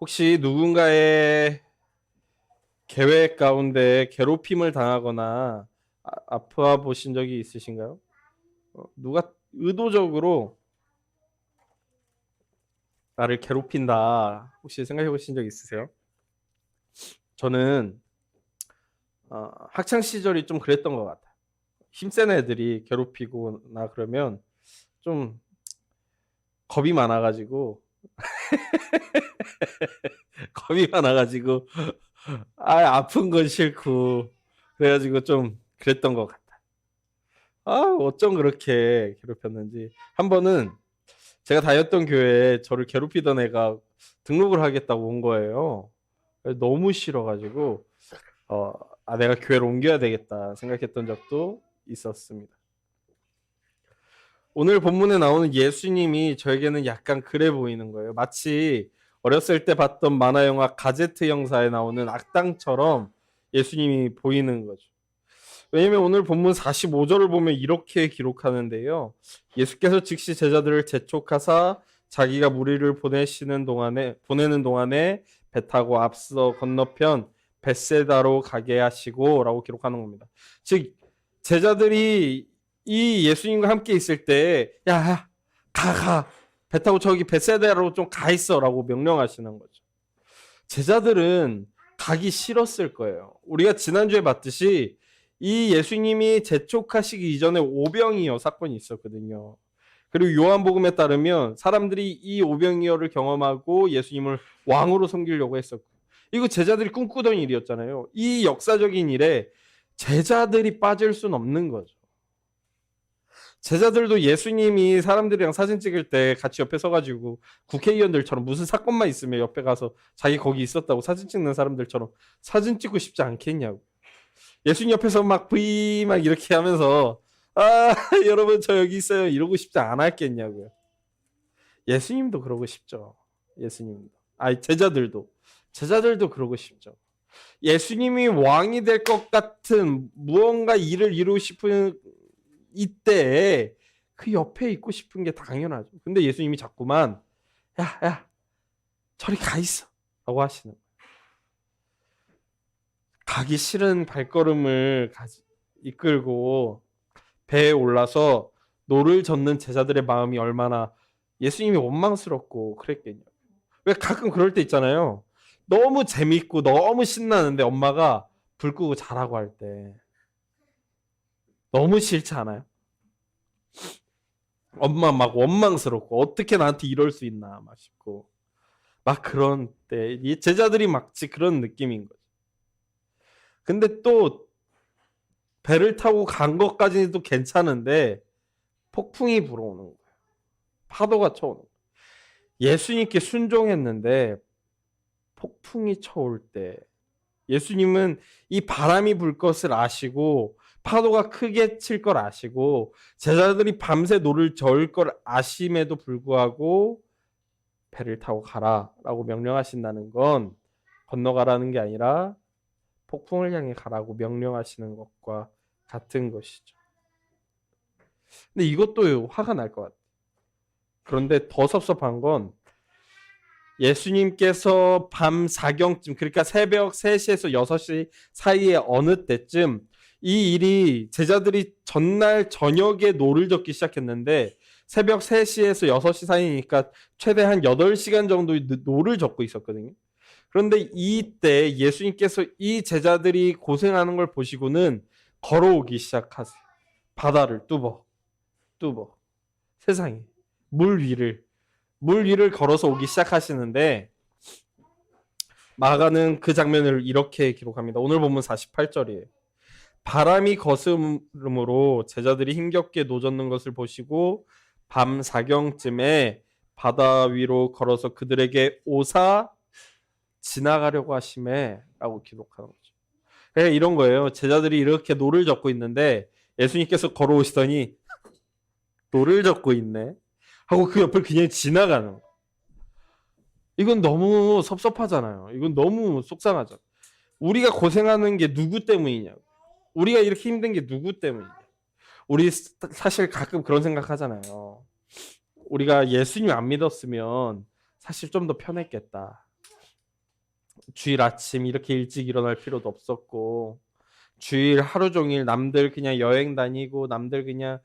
혹시 누군가의 계획 가운데 괴롭힘을 당하거나 아파 보신 적이 있으신가요? 누가 의도적으로 나를 괴롭힌다. 혹시 생각해 보신 적 있으세요? 저는 학창 시절이 좀 그랬던 것 같아요. 힘센 애들이 괴롭히거나 그러면 좀 겁이 많아가지고 겁이 많아가지고 아픈 건 싫고 그래가지고 좀 그랬던 것 같아요. 어쩜 그렇게 괴롭혔는지. 한 번은 제가 다녔던 교회에 저를 괴롭히던 애가 등록을 하겠다고 온 거예요. 너무 싫어가지고 어, 내가 교회를 옮겨야 되겠다 생각했던 적도 있었습니다. 오늘 본문에 나오는 예수님이 저에게는 약간 그래 보이는 거예요. 마치 어렸을 때 봤던 만화 영화 가제트 형사에 나오는 악당처럼 예수님이 보이는 거죠. 왜냐면 오늘 본문 45절을 보면 이렇게 기록하는데요. 예수께서 즉시 제자들을 재촉하사 자기가 무리를 보내는 동안에 배 타고 앞서 건너편 벳세다로 가게 하시고라고 기록하는 겁니다. 즉 제자들이 이 예수님과 함께 있을 때 야, 가. 배 타고 저기 벳세다로 좀 가 있어라고 명령하시는 거죠. 제자들은 가기 싫었을 거예요. 우리가 지난주에 봤듯이 이 예수님이 재촉하시기 이전에 오병이어 사건이 있었거든요. 그리고 요한복음에 따르면 사람들이 이 오병이어를 경험하고 예수님을 왕으로 섬기려고 했었고, 이거 제자들이 꿈꾸던 일이었잖아요. 이 역사적인 일에 제자들이 빠질 수는 없는 거죠. 제자들도 예수님이 사람들이랑 사진 찍을 때 같이 옆에 서가지고 국회의원들처럼 무슨 사건만 있으면 옆에 가서 자기 거기 있었다고 사진 찍는 사람들처럼 사진 찍고 싶지 않겠냐고. 예수님 옆에서 막 브이 막 이렇게 하면서 여러분 저 여기 있어요 이러고 싶지 않았겠냐고요. 예수님도 그러고 싶죠. 예수님도. 제자들도 그러고 싶죠. 예수님이 왕이 될 것 같은 무언가 일을 이루고 싶은 이때에 그 옆에 있고 싶은 게 당연하죠. 근데 예수님이 자꾸만 야 저리 가 있어 라고 하시는 거예요. 가기 싫은 발걸음을 이끌고 배에 올라서 노를 젓는 제자들의 마음이 얼마나 예수님이 원망스럽고 그랬겠냐. 왜 가끔 그럴 때 있잖아요. 너무 재밌고 너무 신나는데 엄마가 불 끄고 자라고 할 때 너무 싫지 않아요? 엄마 막 원망스럽고 어떻게 나한테 이럴 수 있나 막 싶고 막 그런 때 이 제자들이 마치 그런 느낌인 거죠. 근데 또 배를 타고 간 것까지도 괜찮은데 폭풍이 불어오는 거예요. 파도가 쳐오는 거예요. 예수님께 순종했는데 폭풍이 쳐올 때 예수님은 이 바람이 불 것을 아시고 파도가 크게 칠 걸 아시고 제자들이 밤새 노를 저을 걸 아심에도 불구하고 배를 타고 가라라고 명령하신다는 건 건너가라는 게 아니라 폭풍을 향해 가라고 명령하시는 것과 같은 것이죠. 근데 이것도 화가 날 것 같아요. 그런데 더 섭섭한 건 예수님께서 밤 4경쯤 그러니까 새벽 3시에서 6시 사이에 어느 때쯤 이 일이 제자들이 전날 저녁에 노를 젓기 시작했는데 새벽 3시에서 6시 사이니까 최대한 8시간 정도의 노를 젓고 있었거든요. 그런데 이때 예수님께서 이 제자들이 고생하는 걸 보시고는 걸어오기 시작하세요. 바다를 뚜벅 세상에 물 위를 걸어서 오기 시작하시는데 마가는 그 장면을 이렇게 기록합니다. 오늘 본문 48절이에요. 바람이 거스름으로 제자들이 힘겹게 노젓는 것을 보시고 밤 4경쯤에 바다 위로 걸어서 그들에게 오사 지나가려고 하심에 라고 기록하는 거죠. 그러니까 이런 거예요. 제자들이 이렇게 노를 젓고 있는데 예수님께서 걸어오시더니 노를 젓고 있네 하고 그 옆을 그냥 지나가는 거예요. 이건 너무 섭섭하잖아요. 이건 너무 속상하죠. 우리가 고생하는 게 누구 때문이냐고. 우리가 이렇게 힘든 게 누구 때문이냐. 우리 사실 가끔 그런 생각하잖아요. 우리가 예수님 안 믿었으면 사실 좀 더 편했겠다. 주일 아침 이렇게 일찍 일어날 필요도 없었고, 주일 하루 종일 남들 그냥 여행 다니고 남들 그냥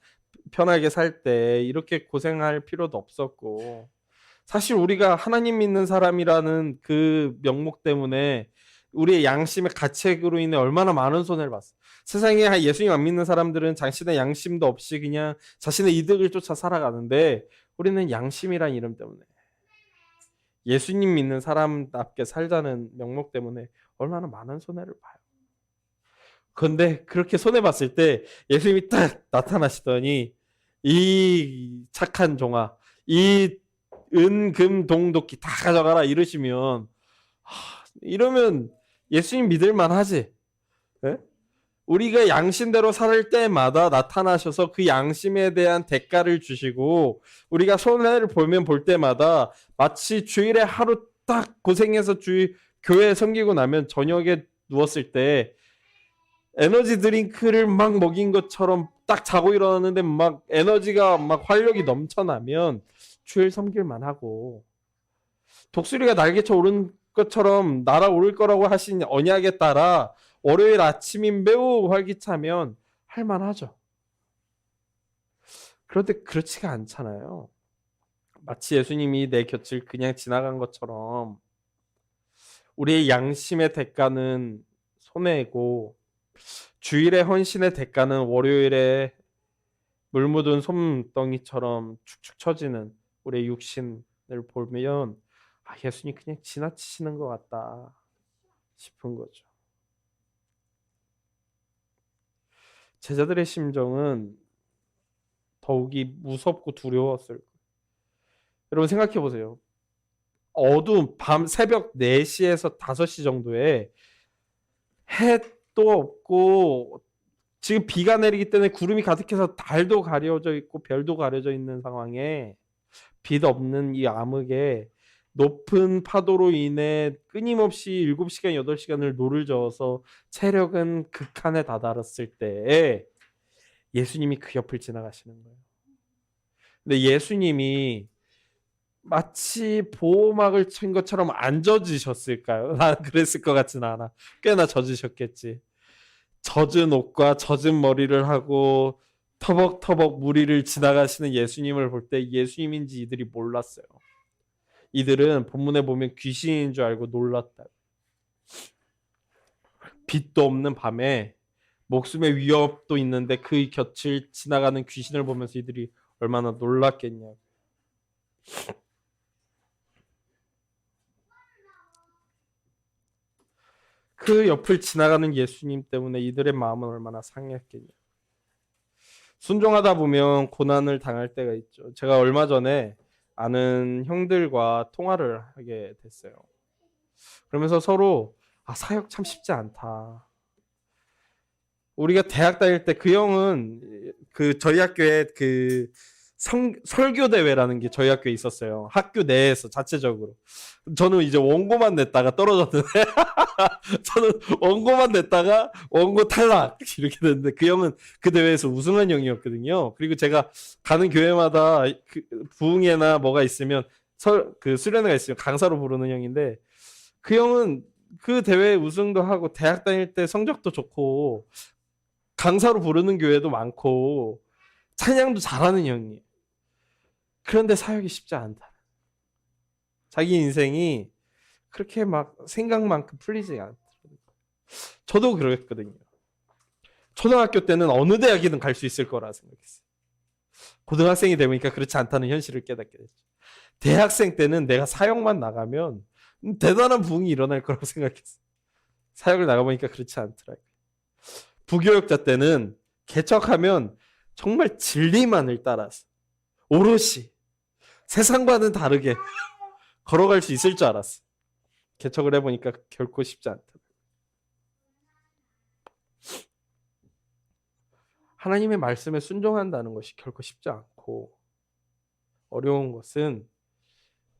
편하게 살 때 이렇게 고생할 필요도 없었고, 사실 우리가 하나님 믿는 사람이라는 그 명목 때문에 우리의 양심의 가책으로 인해 얼마나 많은 손해를 봤어. 세상에 예수님 안 믿는 사람들은 자신의 양심도 없이 그냥 자신의 이득을 쫓아 살아가는데, 우리는 양심이란 이름 때문에, 예수님 믿는 사람답게 살자는 명목 때문에 얼마나 많은 손해를 봐요. 그런데 그렇게 손해봤을 때 예수님이 딱 나타나시더니, 이 착한 종아, 이 은금 동독기 다 가져가라 이러시면, 이러면 예수님 믿을 만하지. 예? 우리가 양심대로 살 때마다 나타나셔서 그 양심에 대한 대가를 주시고, 우리가 손해를 보면 볼 때마다 마치 주일에 하루 딱 고생해서 교회 섬기고 나면 저녁에 누웠을 때 에너지 드링크를 막 먹인 것처럼 딱 자고 일어났는데 막 에너지가 막 활력이 넘쳐나면 주일 섬길만 하고, 독수리가 날개쳐 오른 것처럼 날아오를 거라고 하신 언약에 따라 월요일 아침이 매우 활기차면 할만하죠. 그런데 그렇지가 않잖아요. 마치 예수님이 내 곁을 그냥 지나간 것처럼 우리의 양심의 대가는 손해고, 주일의 헌신의 대가는 월요일에 물 묻은 솜덩이처럼 축축 처지는 우리의 육신을 보면, 예수님 그냥 지나치시는 것 같다 싶은 거죠. 제자들의 심정은 더욱이 무섭고 두려웠을 거예요. 여러분 생각해 보세요. 어두운 밤 새벽 4시에서 5시 정도에 해도 없고 지금 비가 내리기 때문에 구름이 가득해서 달도 가려져 있고 별도 가려져 있는 상황에, 빛 없는 이 암흑에 높은 파도로 인해 끊임없이 7시간 8시간을 노를 저어서 체력은 극한에 다다랐을 때에 예수님이 그 옆을 지나가시는 거예요. 근데 예수님이 마치 보호막을 친 것처럼 안 젖으셨을까요? 난 그랬을 것 같진 않아. 꽤나 젖으셨겠지. 젖은 옷과 젖은 머리를 하고 터벅터벅 무리를 지나가시는 예수님을 볼 때 예수님인지 이들이 몰랐어요. 이들은 본문에 보면 귀신인 줄 알고 놀랐다. 빛도 없는 밤에 목숨의 위협도 있는데 그 곁을 지나가는 귀신을 보면서 이들이 얼마나 놀랐겠냐. 그 옆을 지나가는 예수님 때문에 이들의 마음은 얼마나 상했겠냐. 순종하다 보면 고난을 당할 때가 있죠. 제가 얼마 전에 아는 형들과 통화를 하게 됐어요. 그러면서 서로 사역 참 쉽지 않다. 우리가 대학 다닐 때 그 형은 그 저희 학교에 그 설교 대회라는 게 저희 학교에 있었어요. 학교 내에서 자체적으로. 저는 이제 원고만 냈다가 떨어졌는데 저는 원고만 냈다가 원고 탈락 이렇게 됐는데, 그 형은 그 대회에서 우승한 형이었거든요. 그리고 제가 가는 교회마다 그 부흥회나 뭐가 있으면 그 수련회가 있으면 강사로 부르는 형인데, 그 형은 그 대회 우승도 하고 대학 다닐 때 성적도 좋고 강사로 부르는 교회도 많고 찬양도 잘하는 형이에요. 그런데 사역이 쉽지 않다. 자기 인생이 그렇게 막 생각만큼 풀리지 않다. 저도 그랬거든요. 초등학교 때는 어느 대학이든 갈 수 있을 거라 생각했어요. 고등학생이 되니까 그렇지 않다는 현실을 깨닫게 됐죠. 대학생 때는 내가 사역만 나가면 대단한 부흥이 일어날 거라고 생각했어요. 사역을 나가보니까 그렇지 않더라고요. 부교육자 때는 개척하면 정말 진리만을 따라서 오롯이 세상과는 다르게 걸어갈 수 있을 줄 알았어. 개척을 해보니까 결코 쉽지 않다. 하나님의 말씀에 순종한다는 것이 결코 쉽지 않고, 어려운 것은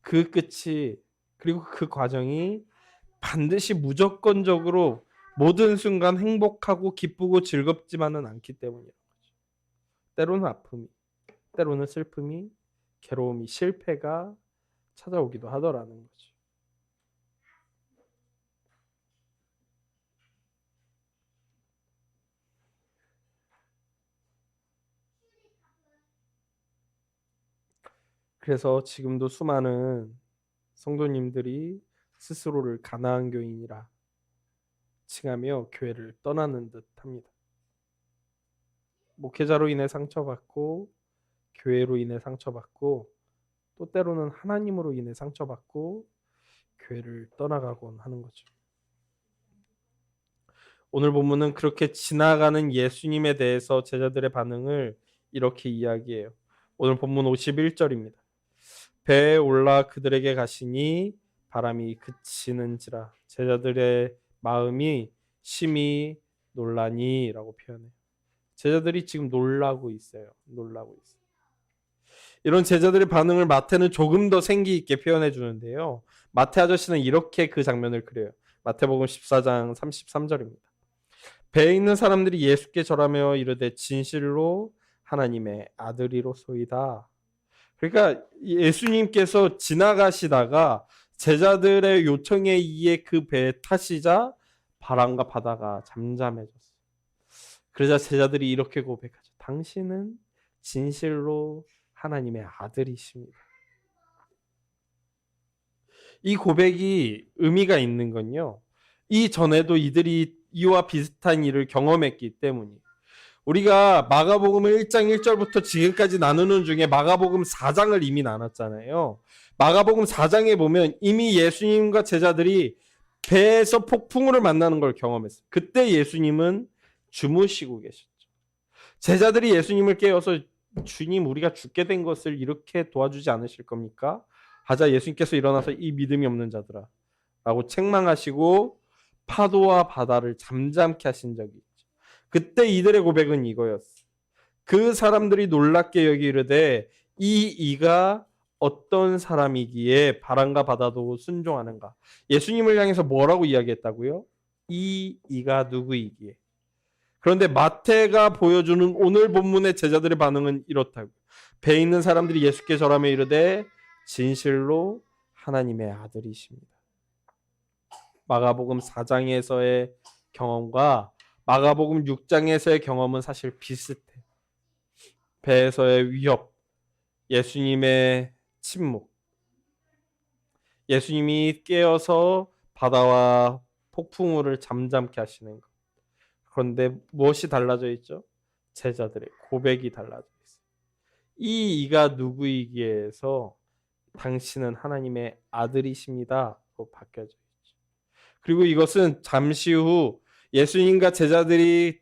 그 끝이, 그리고 그 과정이 반드시 무조건적으로 모든 순간 행복하고 기쁘고 즐겁지만은 않기 때문이라는 거죠. 때로는 아픔이, 때로는 슬픔이, 괴로움이, 실패가 찾아오기도 하더라는 거죠. 그래서 지금도 수많은 성도님들이 스스로를 가나안 교인이라 칭하며 교회를 떠나는 듯합니다. 목회자로 인해 상처받고, 교회로 인해 상처받고, 또 때로는 하나님으로 인해 상처받고 교회를 떠나가곤 하는 거죠. 오늘 본문은 그렇게 지나가는 예수님에 대해서 제자들의 반응을 이렇게 이야기해요. 오늘 본문 51절입니다. 배에 올라 그들에게 가시니 바람이 그치는지라 제자들의 마음이 심히 놀라니라고 표현해요. 제자들이 지금 놀라고 있어요. 이런 제자들의 반응을 마태는 조금 더 생기 있게 표현해 주는데요. 마태 아저씨는 이렇게 그 장면을 그려요. 마태복음 14장 33절입니다. 배에 있는 사람들이 예수께 절하며 이르되 진실로 하나님의 아들이로소이다. 그러니까 예수님께서 지나가시다가 제자들의 요청에 의해 그 배에 타시자 바람과 바다가 잠잠해졌어요. 그러자 제자들이 이렇게 고백하죠. 당신은 진실로 하나님의 아들이십니다. 이 고백이 의미가 있는 건요. 이전에도 이들이 이와 비슷한 일을 경험했기 때문이에요. 우리가 마가복음 1장 1절부터 지금까지 나누는 중에 마가복음 4장을 이미 나눴잖아요. 마가복음 4장에 보면 이미 예수님과 제자들이 배에서 폭풍우를 만나는 걸 경험했어요. 그때 예수님은 주무시고 계셨죠. 제자들이 예수님을 깨워서 주님, 우리가 죽게 된 것을 이렇게 도와주지 않으실 겁니까? 하자 예수님께서 일어나서 이 믿음이 없는 자들아 라고 책망하시고 파도와 바다를 잠잠케 하신 적이 있죠. 그때 이들의 고백은 이거였어. 그 사람들이 놀랍게 여기 이르되 이가 어떤 사람이기에 바람과 바다도 순종하는가. 예수님을 향해서 뭐라고 이야기했다고요? 이가 누구이기에. 그런데 마태가 보여주는 오늘 본문의 제자들의 반응은 이렇다고. 배에 있는 사람들이 예수께 절하며 이르되 진실로 하나님의 아들이십니다. 마가복음 4장에서의 경험과 마가복음 6장에서의 경험은 사실 비슷해. 배에서의 위협, 예수님의 침묵, 예수님이 깨어서 바다와 폭풍우를 잠잠케 하시는 것. 그런데 무엇이 달라져 있죠? 제자들의 고백이 달라져 있어요. 이가 누구이기에서 당신은 하나님의 아들이십니다로 바뀌어져 있죠. 그리고 이것은 잠시 후 예수님과 제자들이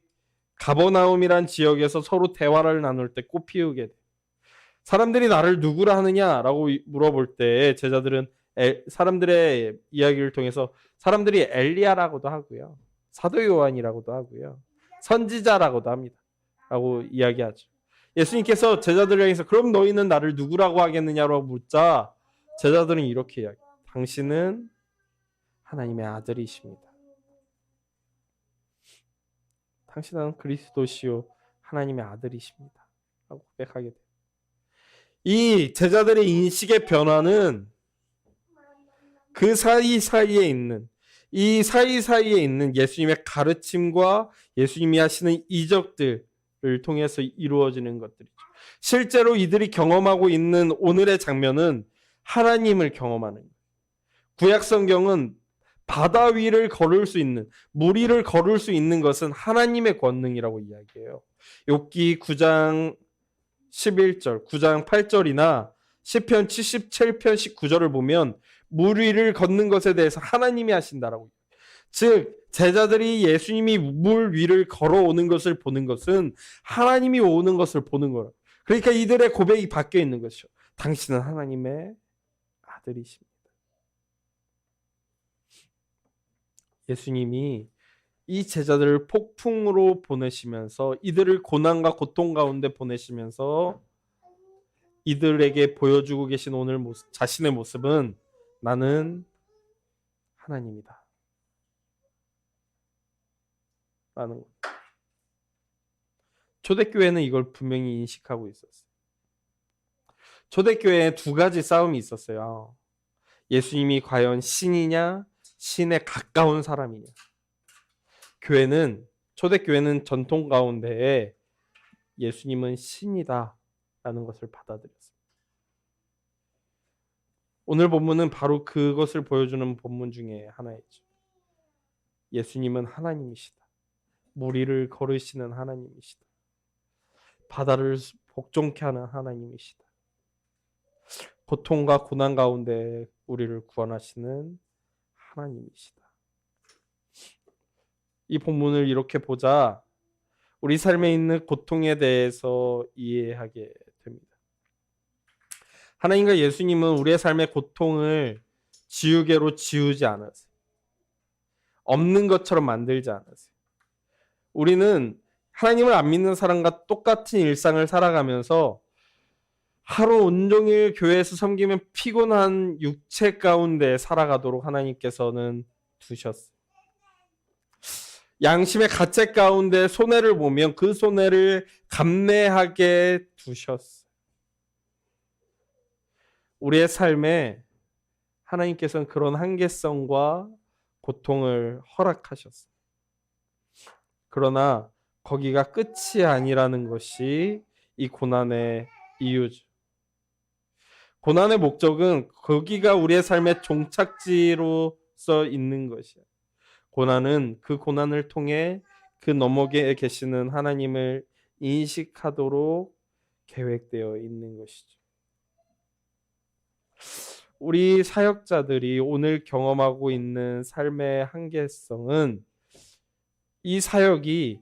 가버나움이란 지역에서 서로 대화를 나눌 때 꽃피우게 돼요. 사람들이 나를 누구라 하느냐라고 물어볼 때 제자들은 사람들의 이야기를 통해서 사람들이 엘리야라고도 하고요. 사도 요한이라고도 하고요. 선지자라고도 합니다. 라고 이야기하죠. 예수님께서 제자들을 향해서 그럼 너희는 나를 누구라고 하겠느냐고 묻자 제자들은 이렇게 이야기해요. 당신은 하나님의 아들이십니다. 당신은 그리스도시요 하나님의 아들이십니다. 라고 고백하게 돼요. 이 제자들의 인식의 변화는 그 사이사이에 있는 이 사이사이에 있는 예수님의 가르침과 예수님이 하시는 이적들을 통해서 이루어지는 것들이죠. 실제로 이들이 경험하고 있는 오늘의 장면은 하나님을 경험하는 거예요. 구약 성경은 바다 위를 걸을 수 있는, 물 위를 걸을 수 있는 것은 하나님의 권능이라고 이야기해요. 욥기 9장 11절, 9장 8절이나 시편 77편 19절을 보면 물 위를 걷는 것에 대해서 하나님이 하신다라고. 즉 제자들이 예수님이 물 위를 걸어오는 것을 보는 것은 하나님이 오는 것을 보는 거라. 그러니까 이들의 고백이 바뀌어 있는 것이죠. 당신은 하나님의 아들이십니다. 예수님이 이 제자들을 폭풍으로 보내시면서 이들을 고난과 고통 가운데 보내시면서 이들에게 보여주고 계신 오늘 모습, 자신의 모습은 나는 하나님이다 라는 것. 초대교회는 이걸 분명히 인식하고 있었어요. 초대교회에 두 가지 싸움이 있었어요. 예수님이 과연 신이냐 신에 가까운 사람이냐. 초대교회는 전통 가운데에 예수님은 신이다 라는 것을 받아들였습니다. 오늘 본문은 바로 그것을 보여주는 본문 중에 하나이죠. 예수님은 하나님이시다. 물 위를 걸으시는 하나님이시다. 바다를 복종케 하는 하나님이시다. 고통과 고난 가운데 우리를 구원하시는 하나님이시다. 이 본문을 이렇게 보자 우리 삶에 있는 고통에 대해서 이해하게 됩니다. 하나님과 예수님은 우리의 삶의 고통을 지우개로 지우지 않았어요. 없는 것처럼 만들지 않았어요. 우리는 하나님을 안 믿는 사람과 똑같은 일상을 살아가면서 하루 온종일 교회에서 섬기면 피곤한 육체 가운데 살아가도록 하나님께서는 두셨어요. 양심의 가책 가운데 손해를 보면 그 손해를 감내하게 두셨어요. 우리의 삶에 하나님께서는 그런 한계성과 고통을 허락하셨어요. 그러나 거기가 끝이 아니라는 것이 이 고난의 이유죠. 고난의 목적은 거기가 우리의 삶의 종착지로서 있는 것이야. 고난은 그 고난을 통해 그 너머에 계시는 하나님을 인식하도록 계획되어 있는 것이죠. 우리 사역자들이 오늘 경험하고 있는 삶의 한계성은 이 사역이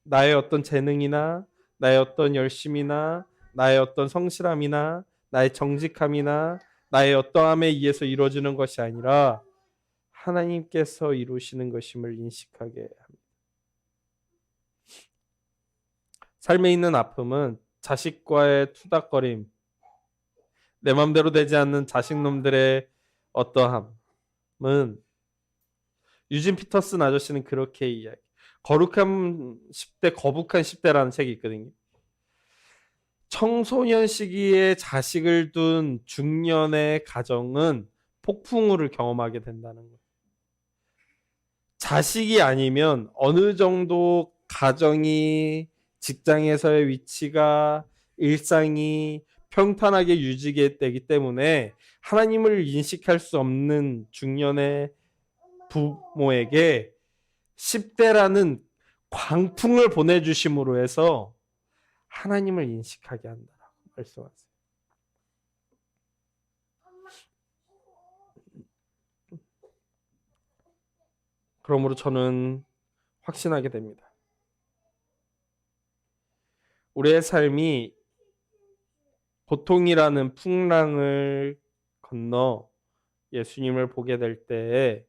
나의 어떤 재능이나 나의 어떤 열심이나 나의 어떤 성실함이나 나의 정직함이나 나의 어떠함에 의해서 이루어지는 것이 아니라 하나님께서 이루시는 것임을 인식하게 합니다. 삶에 있는 아픔은 자식과의 투닥거림, 내 맘대로 되지 않는 자식놈들의 어떠함은 유진 피터슨 아저씨는 그렇게 이야기. 거룩한 10대, 거북한 10대라는 책이 있거든요. 청소년 시기에 자식을 둔 중년의 가정은 폭풍우를 경험하게 된다는 거예요. 자식이 아니면 어느 정도 가정이, 직장에서의 위치가, 일상이 평탄하게 유지되기 때문에 하나님을 인식할 수 없는 중년의 부모에게 10대라는 광풍을 보내주심으로 해서 하나님을 인식하게 한다라고 말씀하세요. 그러므로 저는 확신하게 됩니다. 우리의 삶이 고통이라는 풍랑을 건너 예수님을 보게 될 때에,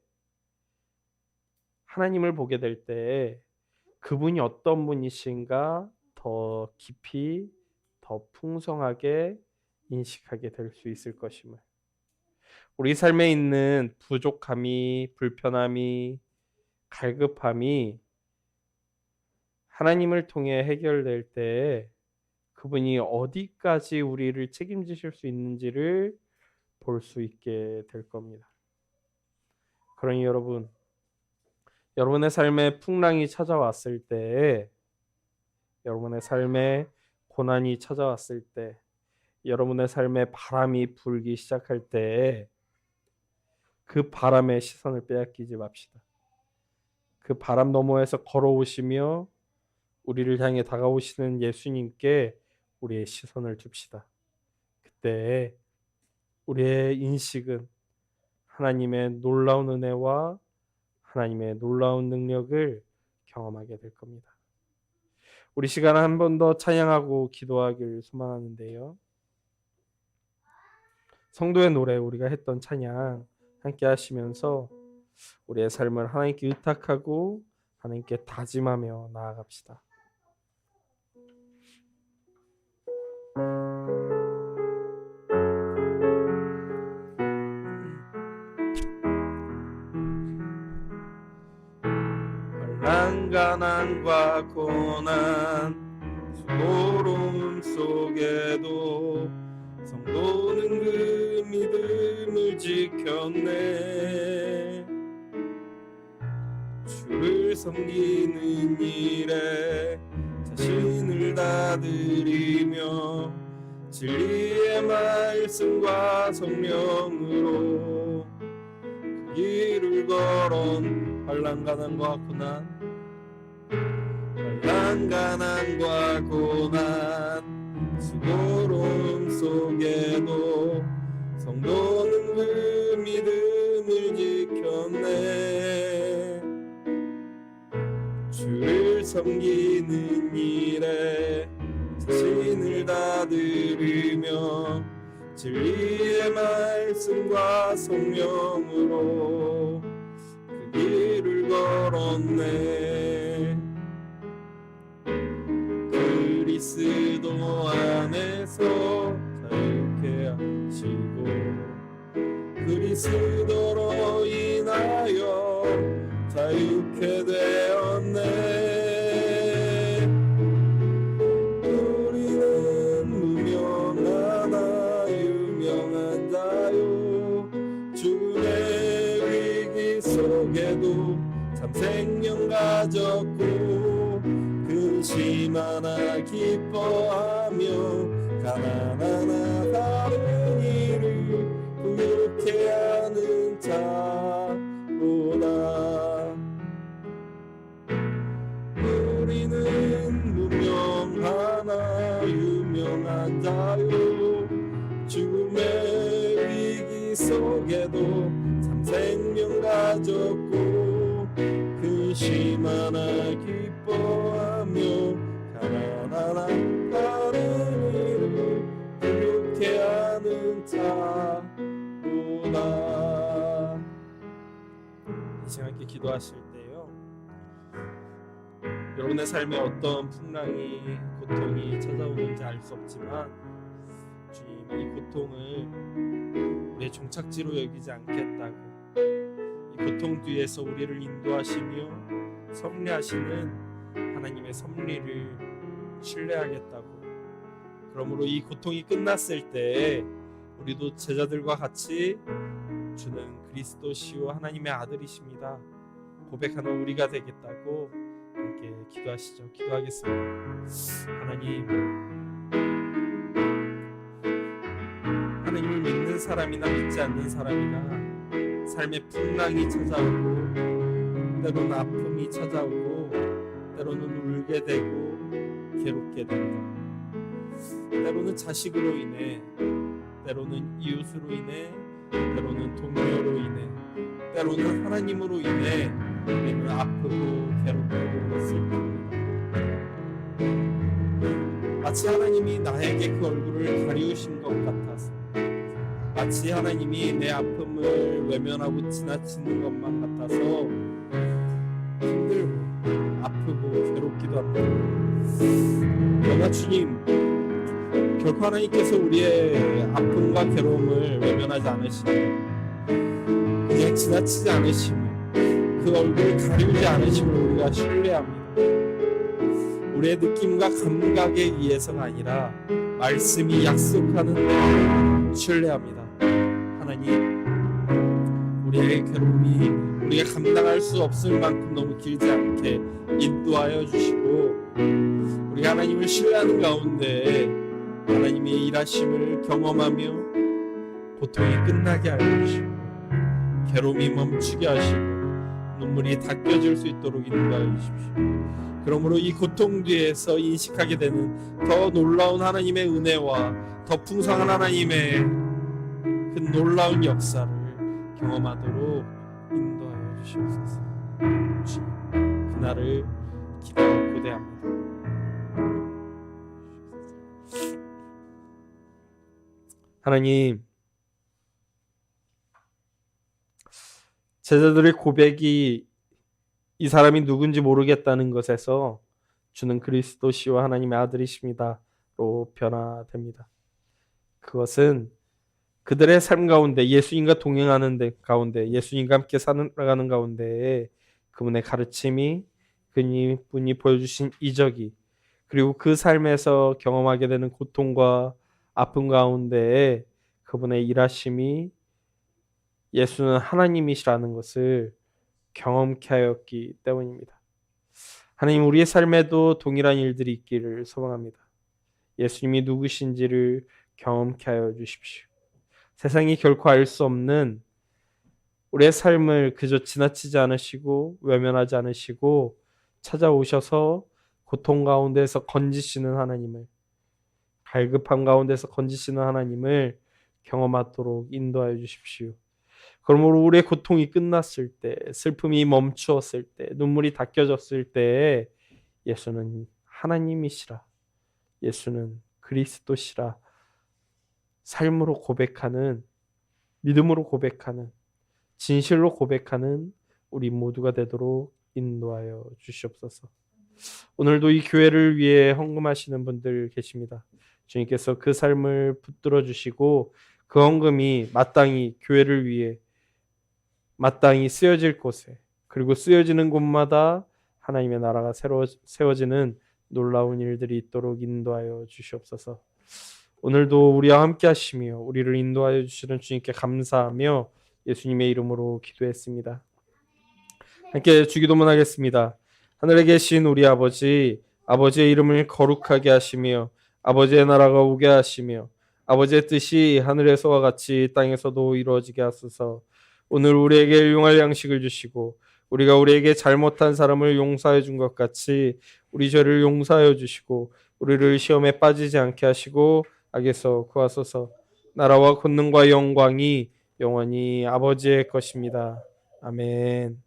하나님을 보게 될 때에 그분이 어떤 분이신가 더 깊이, 더 풍성하게 인식하게 될 수 있을 것임을, 우리 삶에 있는 부족함이, 불편함이, 갈급함이 하나님을 통해 해결될 때에 그분이 어디까지 우리를 책임지실 수 있는지를 볼 수 있게 될 겁니다. 그러니 여러분, 여러분의 삶에 풍랑이 찾아왔을 때, 여러분의 삶에 고난이 찾아왔을 때, 여러분의 삶에 바람이 불기 시작할 때 그 바람의 시선을 빼앗기지 맙시다. 그 바람 너머에서 걸어오시며 우리를 향해 다가오시는 예수님께 우리의 시선을 둡시다. 그때 우리의 인식은 하나님의 놀라운 은혜와 하나님의 놀라운 능력을 경험하게 될 겁니다. 우리 시간 한 번 더 찬양하고 기도하길 소망하는데요. 성도의 노래, 우리가 했던 찬양 함께 하시면서 우리의 삶을 하나님께 의탁하고 하나님께 다짐하며 나아갑시다. 가난과 고난, 수고로움 속에도 성도는 그 믿음을 지켰네. 주를 섬기는 일에 자신을 다 드리며 진리의 말 말씀과 성령으로 그 길을 걸은 환난 가난과 고난 수고로움 속에도 성도는 그 믿음을 지켰네. 주를 섬기는 일에 자신을 다 들이며 진리의 말씀과 성령으로 그 길을 걸었네. 그리스도 안에서 자유케 하시고 그리스도로 인하여 자유케 되었네. 우리는 무명하나 유명한 자요 죽음의 위기 속에도 참 생명 가졌고 근심 하나 기뻐하며 가난하나 다른 이를 부유케 하는 자로다. 우리는 무명하나 유명한 자요 죽음의 위기 속에도 참 생명 가졌고 근심 하나 기뻐하며 가난하나 다른 이를 부유케 하는 자로다. 이 시간 함께 기도하실 때요, 여러분의 삶에 어떤 풍랑이 고통이 찾아오는지 알 수 없지만 주님 이 고통을 우리의 종착지로 여기지 않겠다고, 이 고통 뒤에서 우리를 인도하시며 섭리하시는 하나님의 섭리를 신뢰하겠다고, 그러므로 이 고통이 끝났을 때 우리도 제자들과 같이 주는 그리스도시요 하나님의 아들이십니다 고백하는 우리가 되겠다고 함께 기도하시죠. 기도하겠습니다. 하나님을 믿는 사람이나 믿지 않는 사람이나 삶의 풍랑이 찾아오고 때로는 아픔이 찾아오고 때로는 울게 되고 괴롭게 된다. 때로는 자식으로 인해, 때로는 이웃으로 인해, 때로는 동료로 인해, 때로는 하나님으로 인해 우리는 아프고 괴롭고 슬픕니다. 마치 하나님이 나에게 그 얼굴을 가리우신 것 같아서, 마치 하나님이 내 아픔을 외면하고 지나치는 것만 같아서 힘들고 아프고 괴롭기도 합니다. 그러나 주님, 결코 하나님께서 우리의 아픔과 괴로움을 외면하지 않으시고 그냥 지나치지 않으심을, 그 얼굴을 가리우지 않으심을 우리가 신뢰합니다. 우리의 느낌과 감각에 의해서가 아니라 말씀이 약속하는 대로 신뢰합니다. 하나님, 우리의 괴로움이 우리가 감당할 수 없을 만큼 너무 길지 않게 인도하여 주시고, 우리가 하나님을 신뢰하는 가운데 하나님의 일하심을 경험하며 고통이 끝나게 하여 주시고 괴로움이 멈추게 하시고 눈물이 닦여질 수 있도록 인도하여 주십시오. 그러므로 이 고통 뒤에서 인식하게 되는 더 놀라운 하나님의 은혜와 더 풍성한 하나님의 그 놀라운 역사를 경험하도록 인도하여 주시옵소서. 그날을 기대하고 고대합니다. 하나님, 제자들의 고백이 이 사람이 누군지 모르겠다는 것에서 주는 그리스도시와 하나님의 아들이십니다로 변화됩니다. 그것은 그들의 삶 가운데 예수님과 동행하는 가운데, 예수님과 함께 살아가는 가운데 그분의 가르침이, 그분이 보여주신 이적이, 그리고 그 삶에서 경험하게 되는 고통과 아픔 가운데에 그분의 일하심이 예수는 하나님이시라는 것을 경험케 하였기 때문입니다. 하나님, 우리의 삶에도 동일한 일들이 있기를 소망합니다. 예수님이 누구신지를 경험케 하여 주십시오. 세상이 결코 알 수 없는 우리의 삶을 그저 지나치지 않으시고 외면하지 않으시고 찾아오셔서 고통 가운데서 건지시는 하나님을, 갈급함 가운데서 건지시는 하나님을 경험하도록 인도하여 주십시오. 그러므로 우리의 고통이 끝났을 때, 슬픔이 멈추었을 때, 눈물이 닦여졌을 때 예수는 하나님이시라, 예수는 그리스도시라 삶으로 고백하는, 믿음으로 고백하는, 진실로 고백하는 우리 모두가 되도록 인도하여 주시옵소서. 오늘도 이 교회를 위해 헌금하시는 분들 계십니다. 주님께서 그 삶을 붙들어 주시고 그 헌금이 마땅히 교회를 위해 마땅히 쓰여질 곳에, 그리고 쓰여지는 곳마다 하나님의 나라가 새로 세워지는 놀라운 일들이 있도록 인도하여 주시옵소서. 오늘도 우리와 함께 하시며 우리를 인도하여 주시는 주님께 감사하며 예수님의 이름으로 기도했습니다. 함께 주기도문 하겠습니다. 하늘에 계신 우리 아버지, 아버지의 이름을 거룩하게 하시며 아버지의 나라가 오게 하시며 아버지의 뜻이 하늘에서와 같이 땅에서도 이루어지게 하소서. 오늘 우리에게 일용할 양식을 주시고 우리가 우리에게 잘못한 사람을 용서해 준 것 같이 우리 죄를 용서하여 주시고 우리를 시험에 빠지지 않게 하시고 악에서 구하소서. 나라와 권능과 영광이 영원히 아버지의 것입니다. 아멘.